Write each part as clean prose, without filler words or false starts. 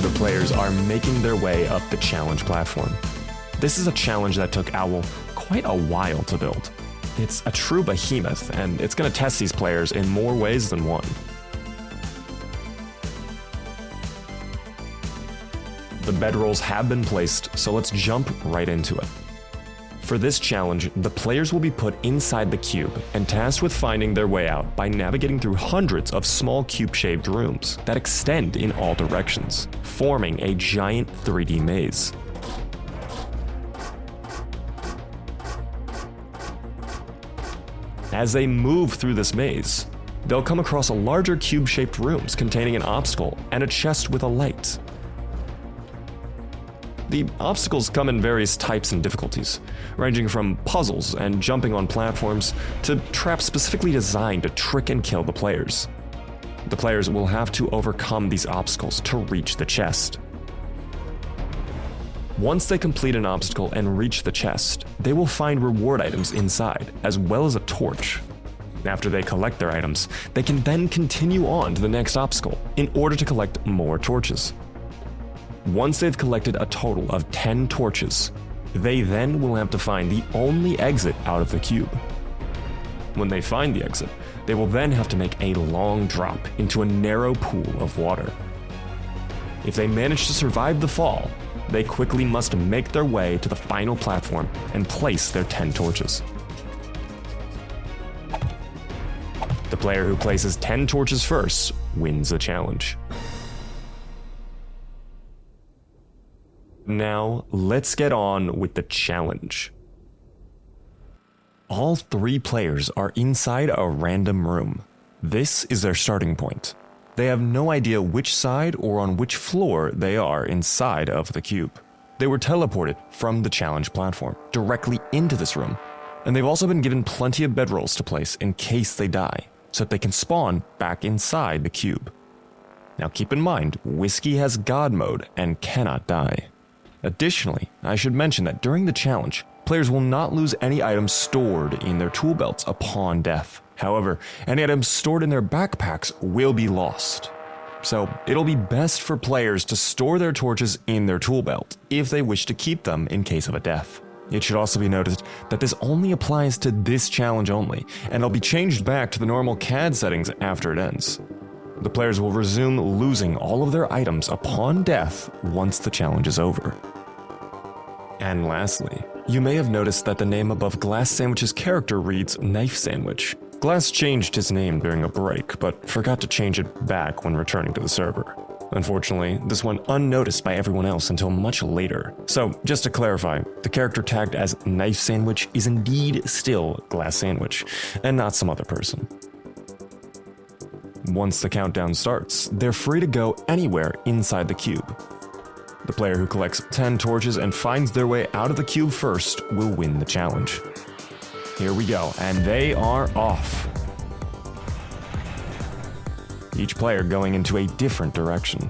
The players are making their way up the challenge platform. This is a challenge that took Owl quite a while to build. It's a true behemoth, and it's going to test these players in more ways than one. The bedrolls have been placed, so let's jump right into it. For this challenge, the players will be put inside the cube and tasked with finding their way out by navigating through hundreds of small cube-shaped rooms that extend in all directions, forming a giant 3D maze. As they move through this maze, they'll come across a larger cube-shaped rooms containing an obstacle and a chest with a light. The obstacles come in various types and difficulties, ranging from puzzles and jumping on platforms to traps specifically designed to trick and kill the players. The players will have to overcome these obstacles to reach the chest. Once they complete an obstacle and reach the chest, they will find reward items inside, as well as a torch. After they collect their items, they can then continue on to the next obstacle in order to collect more torches. Once they've collected a total of 10 torches, they then will have to find the only exit out of the cube. When they find the exit, they will then have to make a long drop into a narrow pool of water. If they manage to survive the fall, they quickly must make their way to the final platform and place their 10 torches. The player who places 10 torches first wins the challenge. Now, let's get on with the challenge. All 3 players are inside a random room. This is their starting point. They have no idea which side or on which floor they are inside of the cube. They were teleported from the challenge platform directly into this room, and they've also been given plenty of bedrolls to place in case they die, so that they can spawn back inside the cube. Now keep in mind, Whiskey has God mode and cannot die. Additionally, I should mention that during the challenge, players will not lose any items stored in their tool belts upon death. However, any items stored in their backpacks will be lost. So it'll be best for players to store their torches in their tool belt if they wish to keep them in case of a death. It should also be noted that this only applies to this challenge only, and it'll be changed back to the normal CAD settings after it ends. The players will resume losing all of their items upon death once the challenge is over. And lastly, you may have noticed that the name above Glass Sandwich's character reads Knife Sandwich. Glass changed his name during a break, but forgot to change it back when returning to the server. Unfortunately, this went unnoticed by everyone else until much later. So, just to clarify, the character tagged as Knife Sandwich is indeed still Glass Sandwich, and not some other person. Once the countdown starts, they're free to go anywhere inside the cube. The player who collects 10 torches and finds their way out of the cube first will win the challenge. Here we go, and they are off. Each player going into a different direction.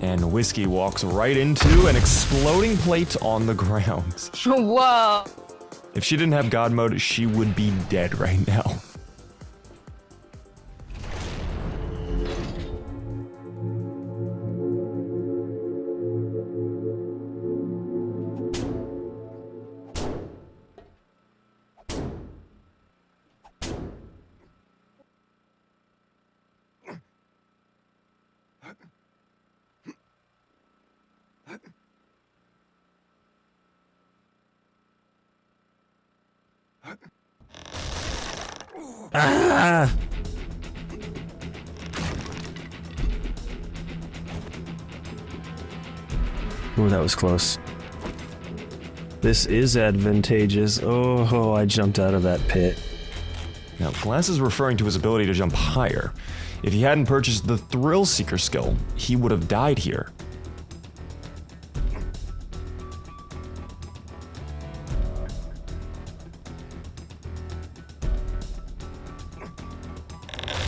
And Whiskey walks right into an exploding plate on the ground. Whoa! If she didn't have God mode, she would be dead right now. Ah! Ooh, that was close. This is advantageous. Oh, I jumped out of that pit. Now, Glass is referring to his ability to jump higher. If he hadn't purchased the Thrill Seeker skill, he would have died here.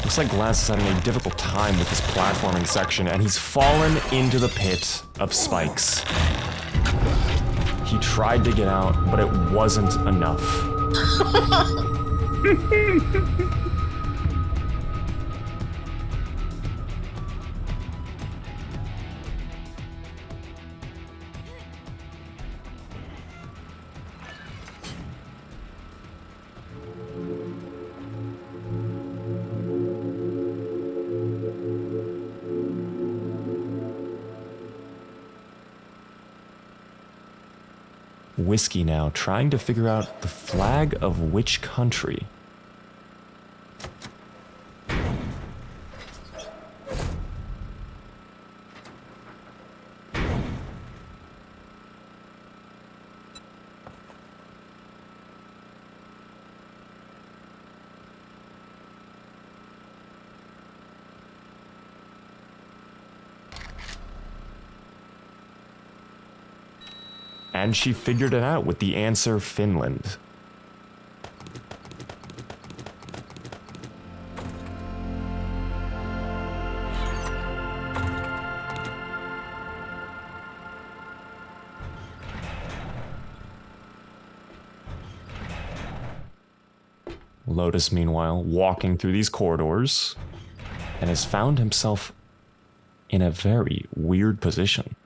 Looks like Glass is having a difficult time with this platforming section, and he's fallen into the pit of spikes. He tried to get out, but it wasn't enough. Whiskey now, trying to figure out the flag of which country. And she figured it out with the answer Finland. Lotus, meanwhile, walking through these corridors, and has found himself in a very weird position.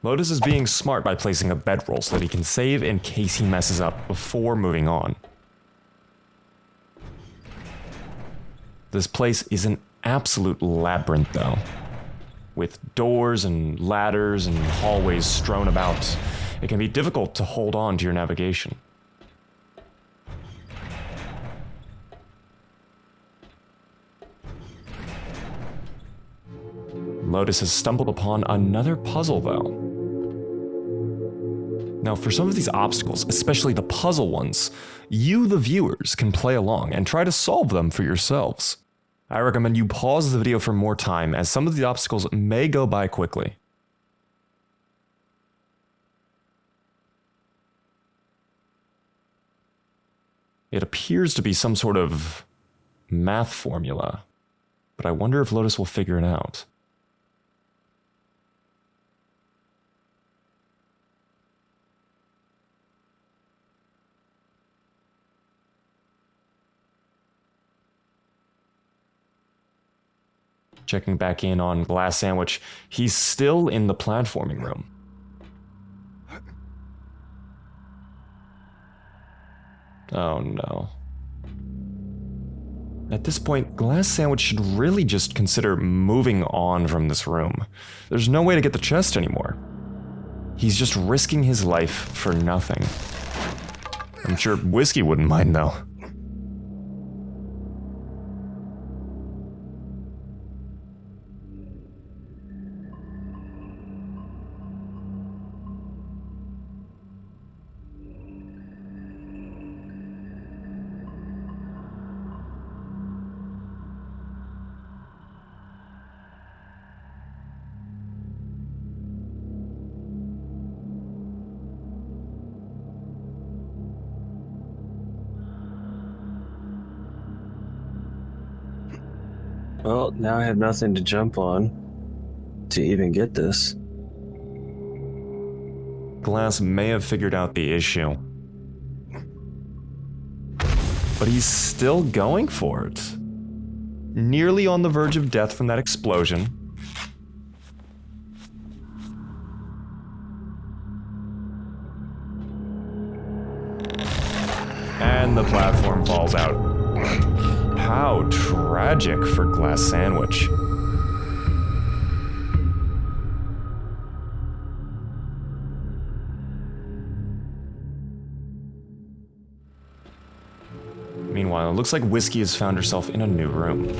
Lotus is being smart by placing a bedroll so that he can save in case he messes up before moving on. This place is an absolute labyrinth, though, with doors and ladders and hallways strewn about. It can be difficult to hold on to your navigation. Lotus has stumbled upon another puzzle, though. Now, for some of these obstacles, especially the puzzle ones, you, the viewers, can play along and try to solve them for yourselves. I recommend you pause the video for more time, as some of the obstacles may go by quickly. It appears to be some sort of math formula, but I wonder if Lotus will figure it out. Checking back in on Glass Sandwich, he's still in the platforming room. Oh no. At this point, Glass Sandwich should really just consider moving on from this room. There's no way to get the chest anymore. He's just risking his life for nothing. I'm sure Whiskey wouldn't mind, though. Well, now I have nothing to jump on to even get this. Glass may have figured out the issue, but he's still going for it. Nearly on the verge of death from that explosion. And the platform falls out. How tragic for Glass Sandwich. Meanwhile, it looks like Whiskey has found herself in a new room.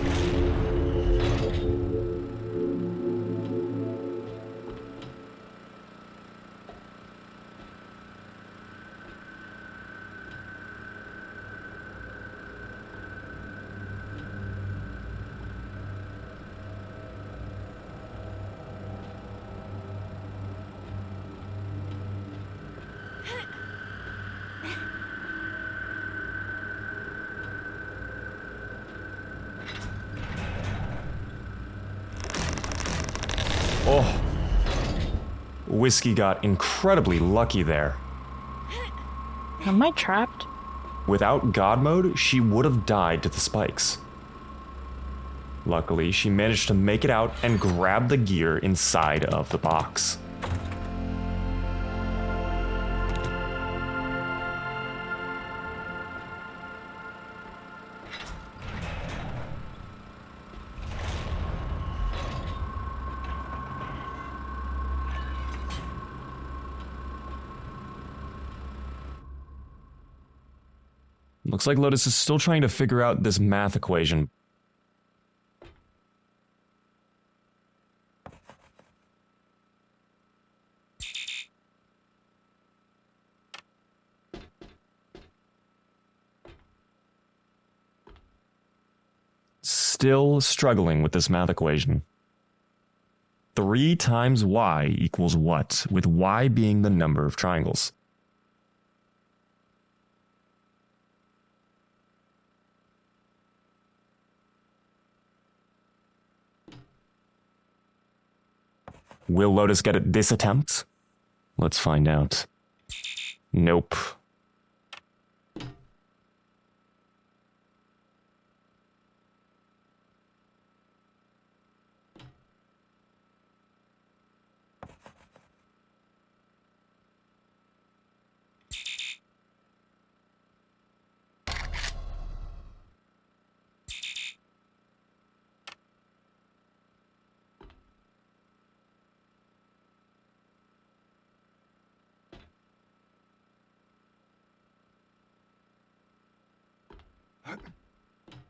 Oh. Whiskey got incredibly lucky there. Am I trapped? Without God mode, she would have died to the spikes. Luckily, she managed to make it out and grab the gear inside of the box. Looks like Lotus is still trying to figure out this math equation. Still struggling with this math equation. 3 times y equals what, with y being the number of triangles? Will Lotus get it this attempt? Let's find out. Nope.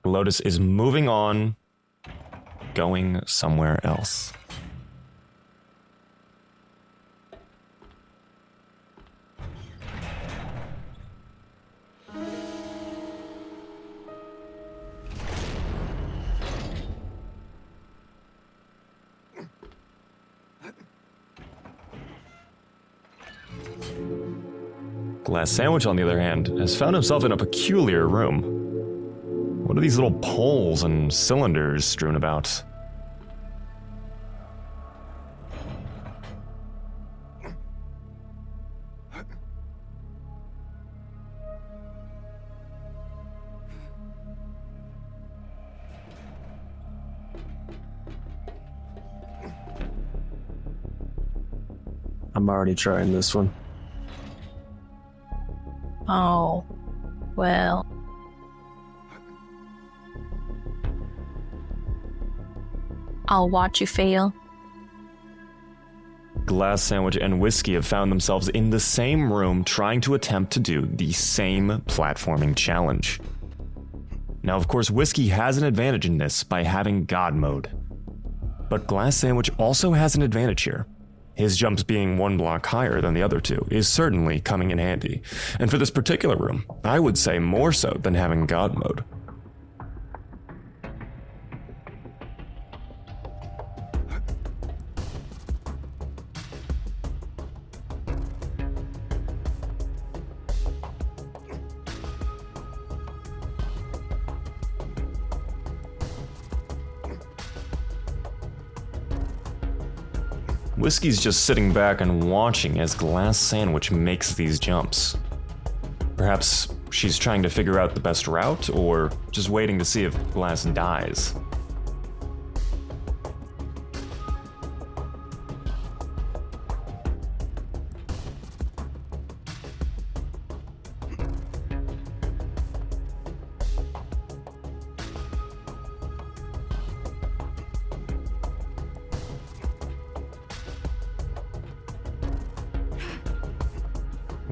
Lotus is moving on, going somewhere else. Glass Sandwich, on the other hand, has found himself in a peculiar room. What are these little poles and cylinders strewn about? I'm already trying this one. Oh, well. I'll watch you fail. Glass Sandwich and Whiskey have found themselves in the same room trying to attempt to do the same platforming challenge. Now, of course, Whiskey has an advantage in this by having God mode. But Glass Sandwich also has an advantage here. His jumps being 1 block higher than the other 2 is certainly coming in handy. And for this particular room, I would say more so than having God mode. Whiskey's just sitting back and watching as Glass Sandwich makes these jumps. Perhaps she's trying to figure out the best route, or just waiting to see if Glass dies.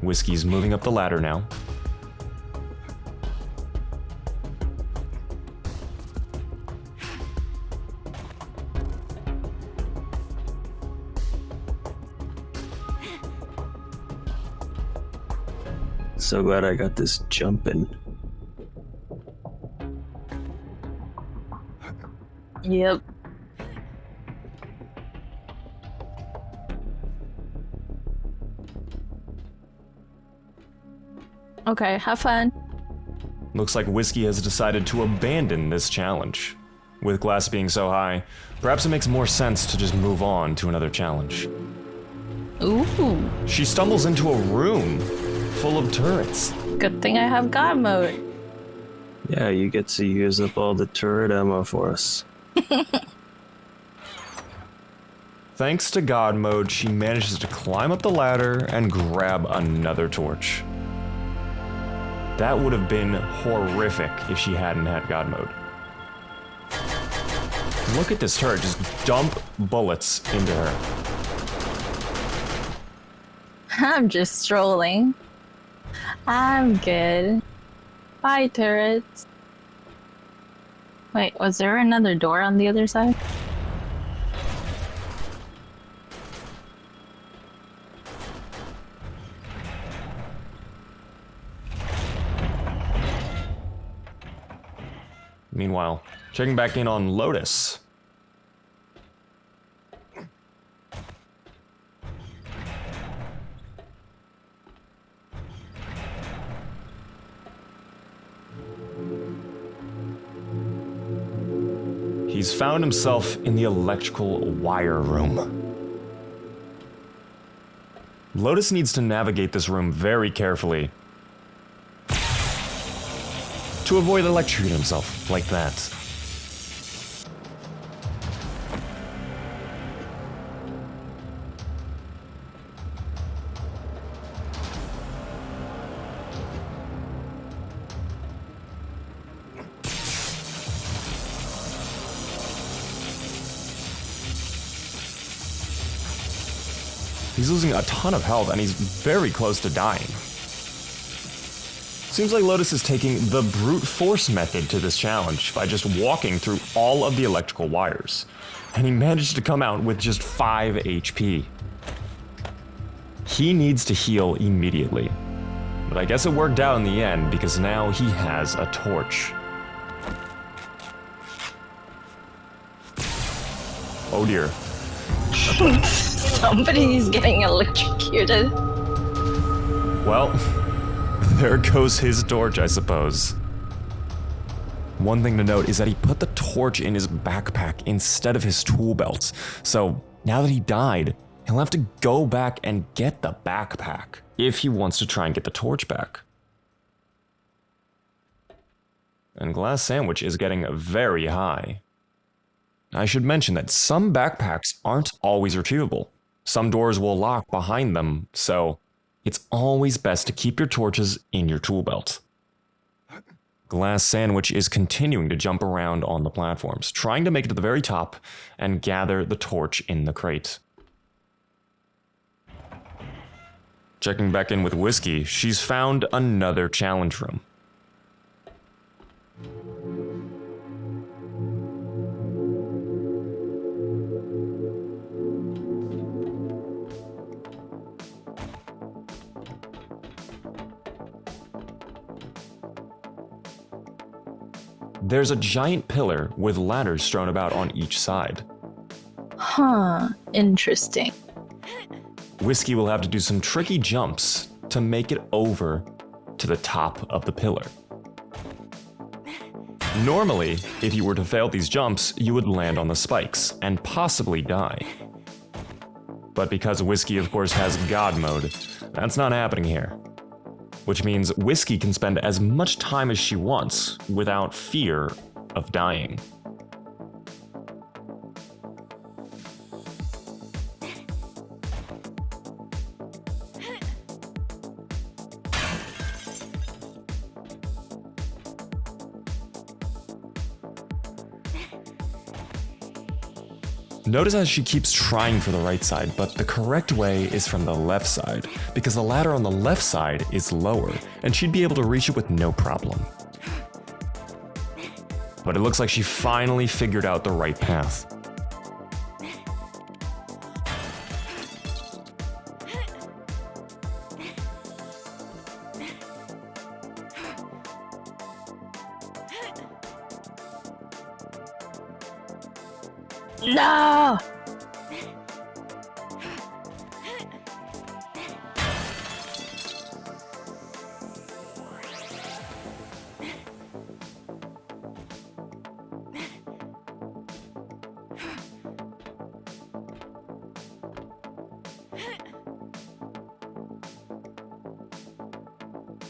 Whiskey's moving up the ladder now. So glad I got this jumping. Yep. Okay, have fun. Looks like Whiskey has decided to abandon this challenge. With glass being so high, perhaps it makes more sense to just move on to another challenge. Ooh. She stumbles into a room full of turrets. Good thing I have God mode. Yeah, you get to use up all the turret ammo for us. Thanks to God mode, she manages to climb up the ladder and grab another torch. That would have been horrific if she hadn't had God mode. Look at this turret, just dump bullets into her. I'm just strolling. I'm good. Bye, turrets. Wait, was there another door on the other side? Meanwhile, checking back in on Lotus. He's found himself in the electrical wire room. Lotus needs to navigate this room very carefully to avoid electrocuting himself like that. He's losing a ton of health and he's very close to dying. Seems like Lotus is taking the brute force method to this challenge by just walking through all of the electrical wires. And he managed to come out with just 5 HP. He needs to heal immediately. But I guess it worked out in the end because now he has a torch. Oh dear. Somebody's getting electrocuted. Well, there goes his torch, I suppose. One thing to note is that he put the torch in his backpack instead of his tool belt. So now that he died, he'll have to go back and get the backpack if he wants to try and get the torch back. And Glass Sandwich is getting very high. I should mention that some backpacks aren't always retrievable. Some doors will lock behind them, so it's always best to keep your torches in your tool belt. Glass Sandwich is continuing to jump around on the platforms, trying to make it to the very top and gather the torch in the crate. Checking back in with Whiskey, she's found another challenge room. There's a giant pillar with ladders strewn about on each side. Huh, interesting. Whiskey will have to do some tricky jumps to make it over to the top of the pillar. Normally, if you were to fail these jumps, you would land on the spikes and possibly die. But because Whiskey, of course, has God mode, that's not happening here. Which means Whiskey can spend as much time as she wants without fear of dying. Notice how she keeps trying for the right side, but the correct way is from the left side, because the ladder on the left side is lower, and she'd be able to reach it with no problem. But it looks like she finally figured out the right path. No!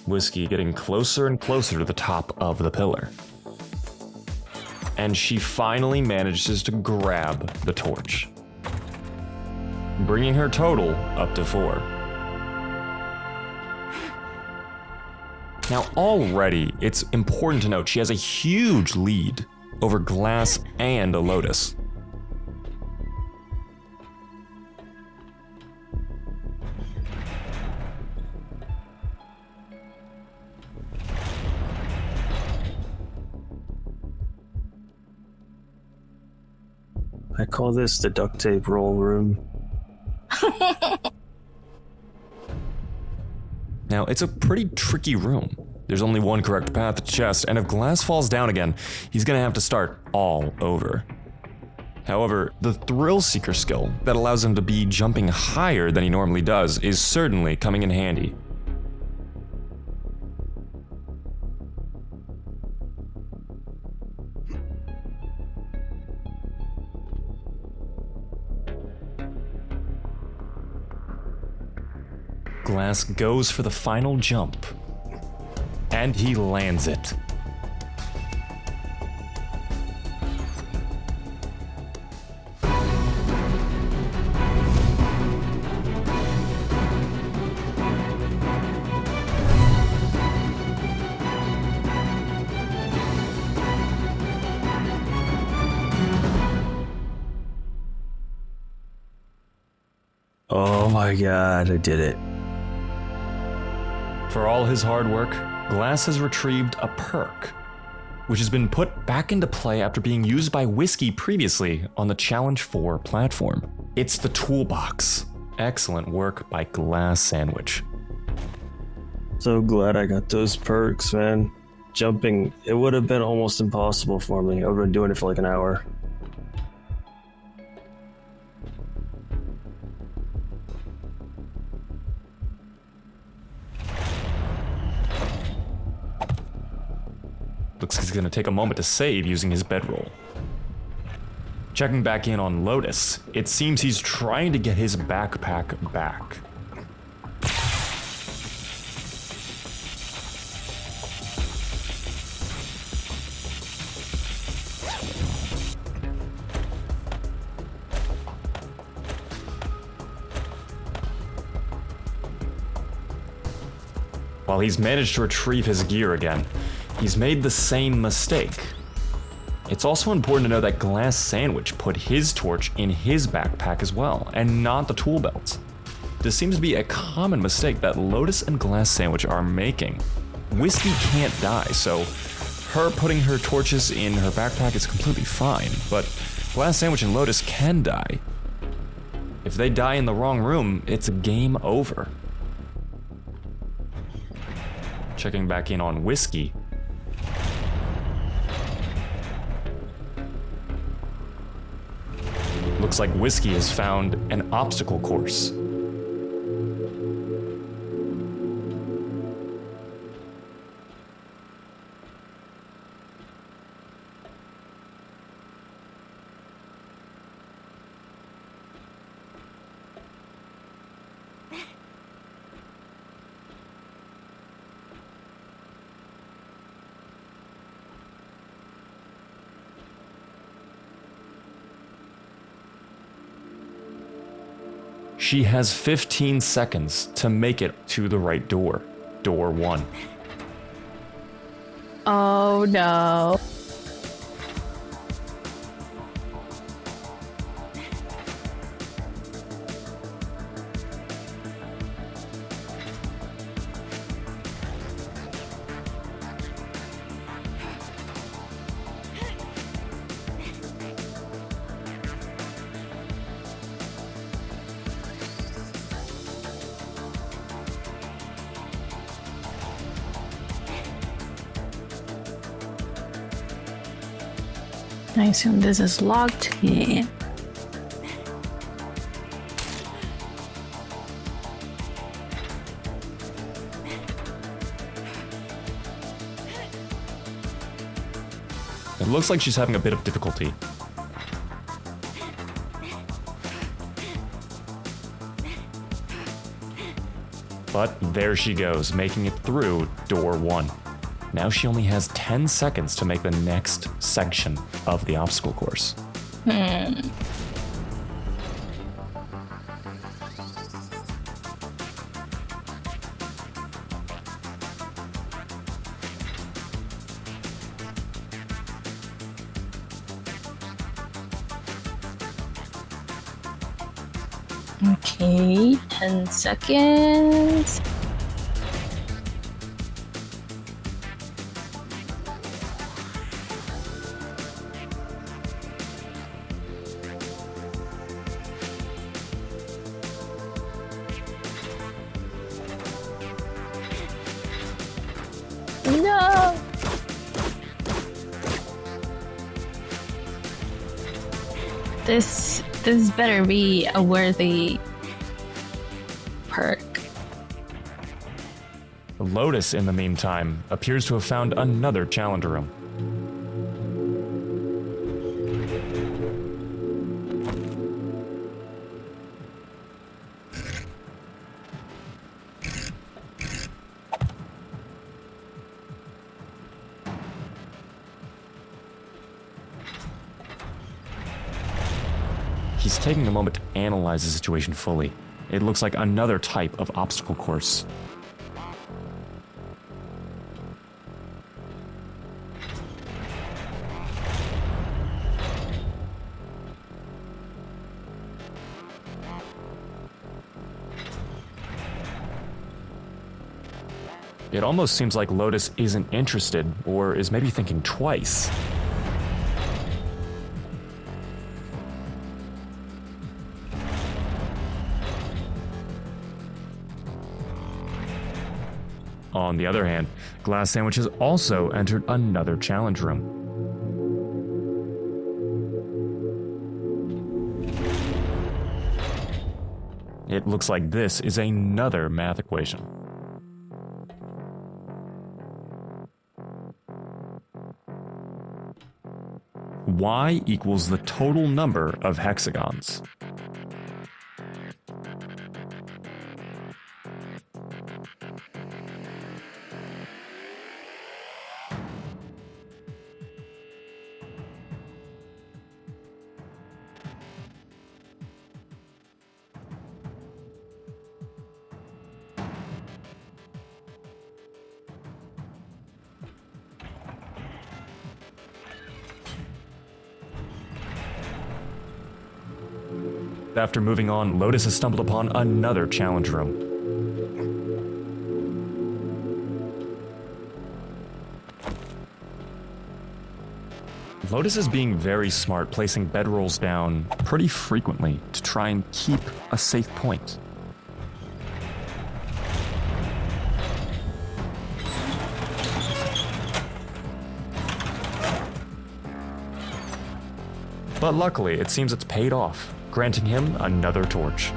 Whiskey getting closer and closer to the top of the pillar. And she finally manages to grab the torch, bringing her total up to 4. Now already, it's important to note she has a huge lead over Glass and Lotus. I call this the duct tape roll room. Now, it's a pretty tricky room. There's only one correct path to chest, and if Glass falls down again, he's gonna have to start all over. However, the Thrill Seeker skill that allows him to be jumping higher than he normally does is certainly coming in handy. Glass goes for the final jump, and he lands it. Oh my god, I did it. For all his hard work, Glass has retrieved a perk, which has been put back into play after being used by Whiskey previously on the Challenge 4 platform. It's the toolbox. Excellent work by Glass Sandwich. So glad I got those perks, man. Jumping, it would have been almost impossible for me. I would have been doing it for like an hour. Looks like he's going to take a moment to save using his bedroll. Checking back in on Lotus, it seems he's trying to get his backpack back. While he's managed to retrieve his gear again, he's made the same mistake. It's also important to know that Glass Sandwich put his torch in his backpack as well, and not the tool belt. This seems to be a common mistake that Lotus and Glass Sandwich are making. Whiskey can't die, so her putting her torches in her backpack is completely fine, but Glass Sandwich and Lotus can die. If they die in the wrong room, it's game over. Checking back in on Whiskey. Looks like Whiskey has found an obstacle course. She has 15 seconds to make it to the right door. Door 1. Oh no. I assume this is locked. Yeah. It looks like she's having a bit of difficulty. But there she goes, making it through door 1. Now she only has 10 seconds to make the next section of the obstacle course. Okay, 10 seconds. No! This better be a worthy perk. Lotus, in the meantime, appears to have found another challenge room. He's taking a moment to analyze the situation fully. It looks like another type of obstacle course. It almost seems like Lotus isn't interested, or is maybe thinking twice. On the other hand, Glass Sandwich has also entered another challenge room. It looks like this is another math equation. Y equals the total number of hexagons. After moving on, Lotus has stumbled upon another challenge room. Lotus is being very smart, placing bedrolls down pretty frequently to try and keep a safe point. But luckily, it seems it's paid off, granting him another torch.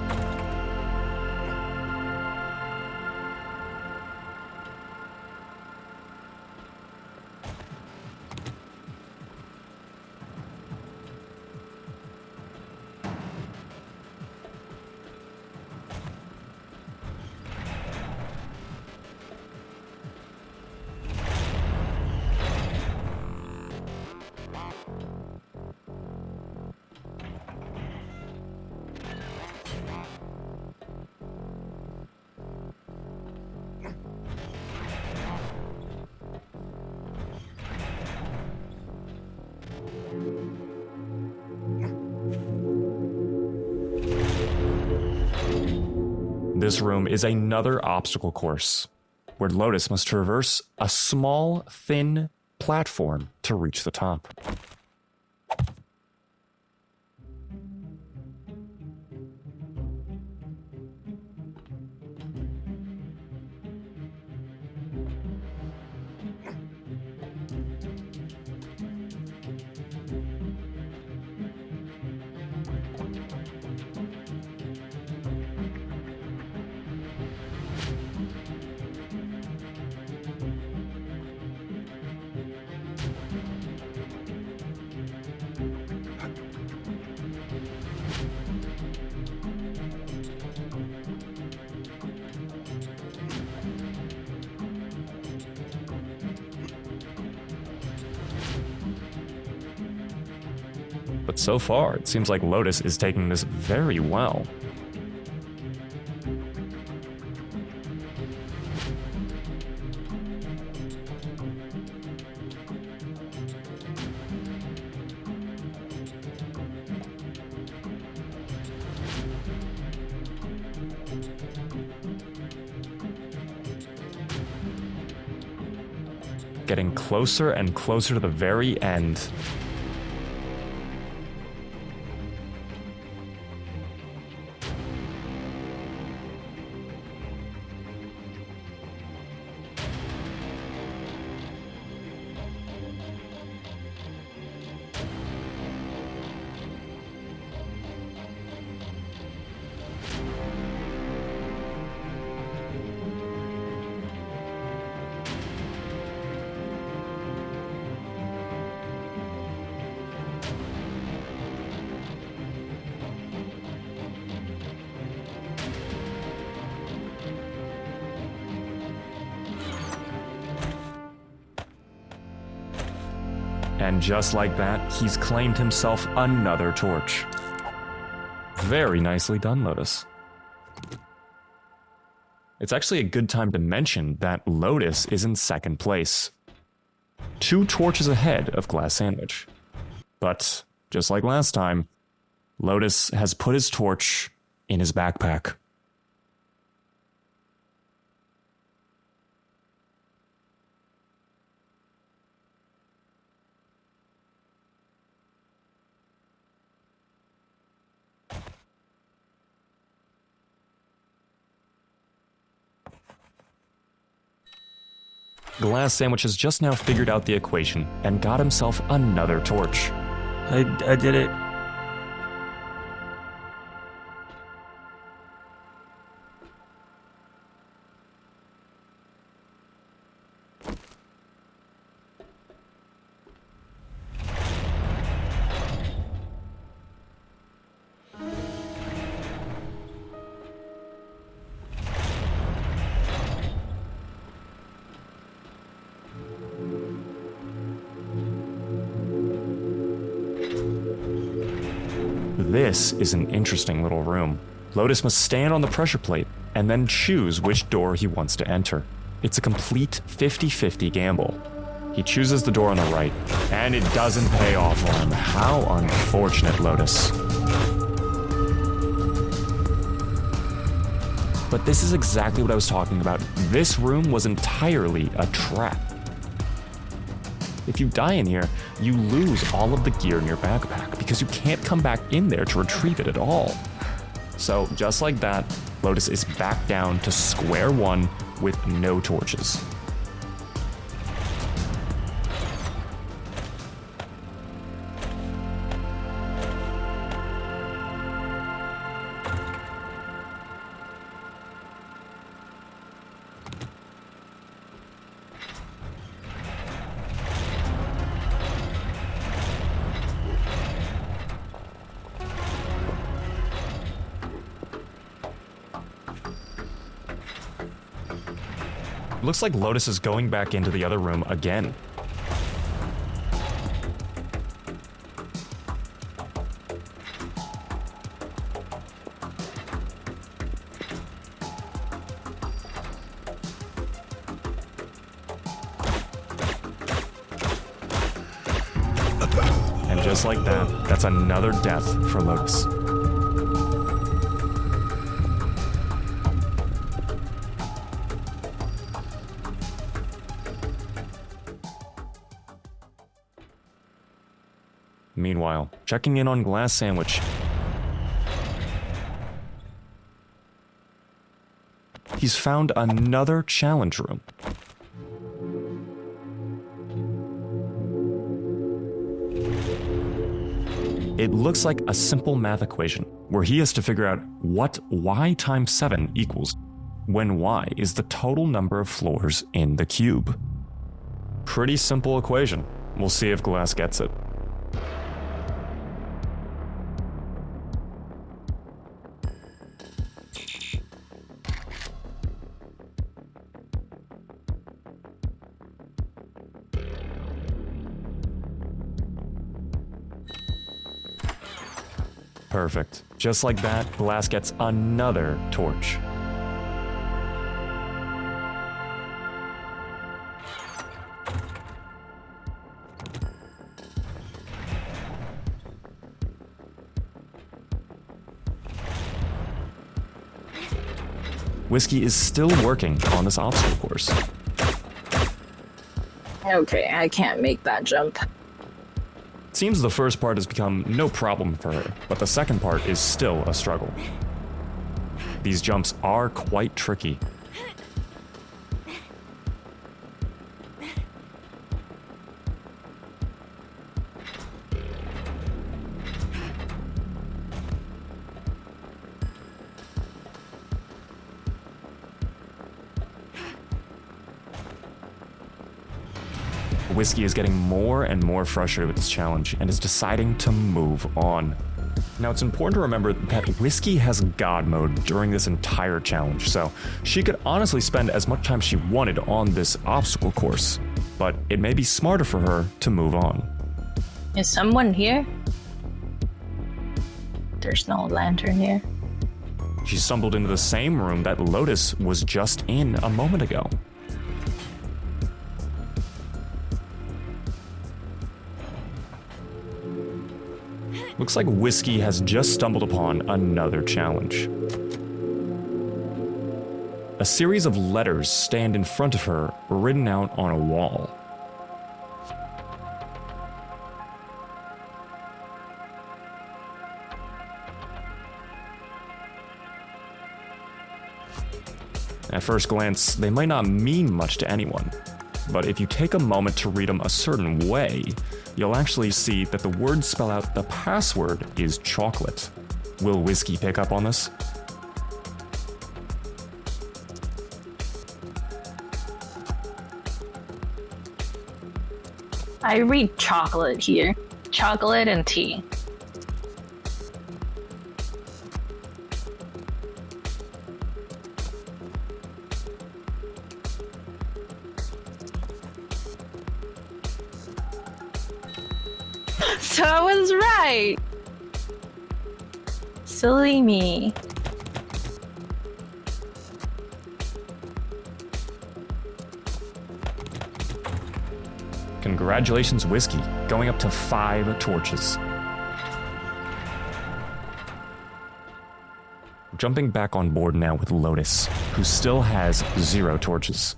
This room is another obstacle course, where Lotus must traverse a small, thin platform to reach the top. but so far it seems like Lotus is taking this very well. Getting closer and closer to the very end. And just like that, he's claimed himself another torch. Very nicely done, Lotus. It's actually a good time to mention that Lotus is in second place. 2 torches ahead of Glass Sandwich. But, just like last time, Lotus has put his torch in his backpack. Glass Sandwich has just now figured out the equation and got himself another torch. I did it. This is an interesting little room. Lotus must stand on the pressure plate and then choose which door he wants to enter. It's a complete 50-50 gamble. He chooses the door on the right, and it doesn't pay off for him. How unfortunate, Lotus. But this is exactly what I was talking about. This room was entirely a trap. If you die in here, you lose all of the gear in your backpack because you can't come back in there to retrieve it at all. So just like that, Lotus is back down to square one with no torches. Looks like Lotus is going back into the other room again. And just like that, that's another death for Lotus. Meanwhile, checking in on Glass Sandwich. He's found another challenge room. It looks like a simple math equation where he has to figure out what y times 7 equals when y is the total number of floors in the cube. Pretty simple equation. We'll see if Glass gets it. Perfect. Just like that, Glass gets another torch. Whiskey is still working on this obstacle course. Okay, I can't make that jump. It seems the first part has become no problem for her, but the second part is still a struggle. These jumps are quite tricky. Whiskey is getting more and more frustrated with this challenge and is deciding to move on. Now, it's important to remember that Whiskey has God mode during this entire challenge, so she could honestly spend as much time she wanted on this obstacle course, but it may be smarter for her to move on. Is someone here? There's no lantern here. She stumbled into the same room that Lotus was just in a moment ago. Looks like Whiskey has just stumbled upon another challenge. A series of letters stand in front of her, written out on a wall. At first glance, they might not mean much to anyone, but if you take a moment to read them a certain way, you'll actually see that the words spell out the password is chocolate. Will Whiskey pick up on this? I read chocolate here. Chocolate and tea. So I was right. Silly me. Congratulations, Whiskey, going up to 5 torches. Jumping back on board now with Lotus, who still has 0 torches.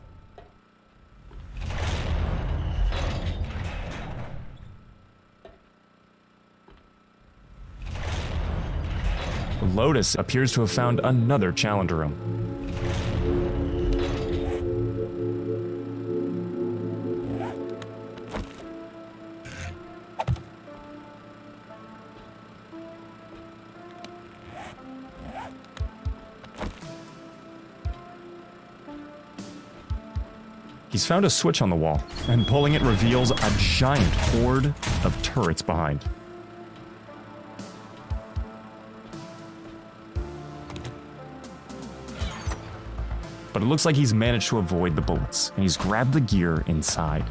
Lotus appears to have found another challenger room. He's found a switch on the wall, and pulling it reveals a giant horde of turrets behind. But it looks like he's managed to avoid the bullets, and he's grabbed the gear inside.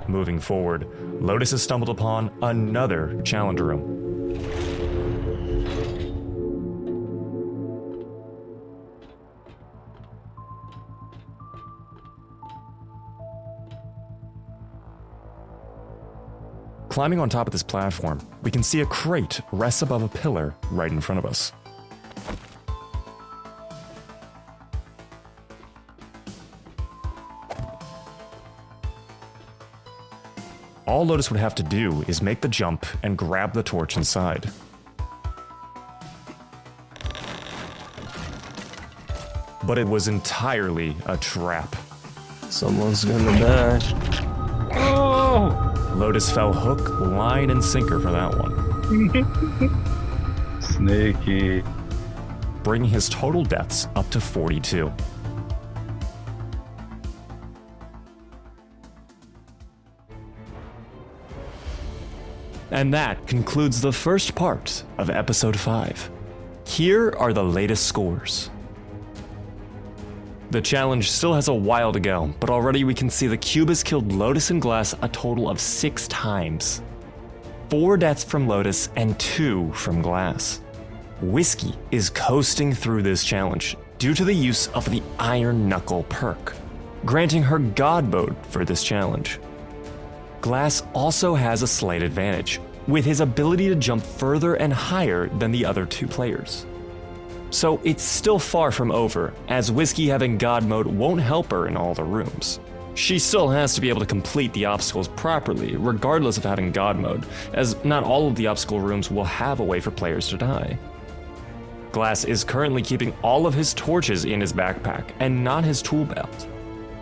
Moving forward, Lotus has stumbled upon another challenger room. Climbing on top of this platform, we can see a crate rests above a pillar right in front of us. All Lotus would have to do is make the jump and grab the torch inside. But it was entirely a trap. Someone's gonna die. Oh! Lotus fell hook, line, and sinker for that one. Sneaky. bringing his total deaths up to 42. And that concludes the first part of episode 5. Here are the latest scores. The challenge still has a while to go, but already we can see the cube has killed Lotus and Glass a total of 6 times. 4 deaths from Lotus and 2 from Glass. Whiskey is coasting through this challenge due to the use of the Iron Knuckle perk, granting her God mode for this challenge. Glass also has a slight advantage, with his ability to jump further and higher than the other 2 players. So it's still far from over, as Whiskey having God mode won't help her in all the rooms. She still has to be able to complete the obstacles properly, regardless of having God mode, as not all of the obstacle rooms will have a way for players to die. Glass is currently keeping all of his torches in his backpack and not his tool belt.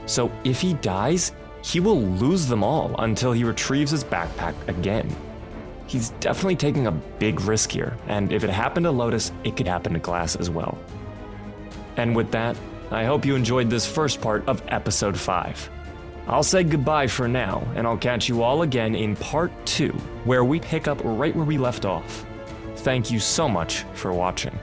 So if he dies, he will lose them all until he retrieves his backpack again. He's definitely taking a big risk here, and if it happened to Lotus, it could happen to Glass as well. And with that, I hope you enjoyed this first part of episode 5. I'll say goodbye for now, and I'll catch you all again in part 2, where we pick up right where we left off. Thank you so much for watching.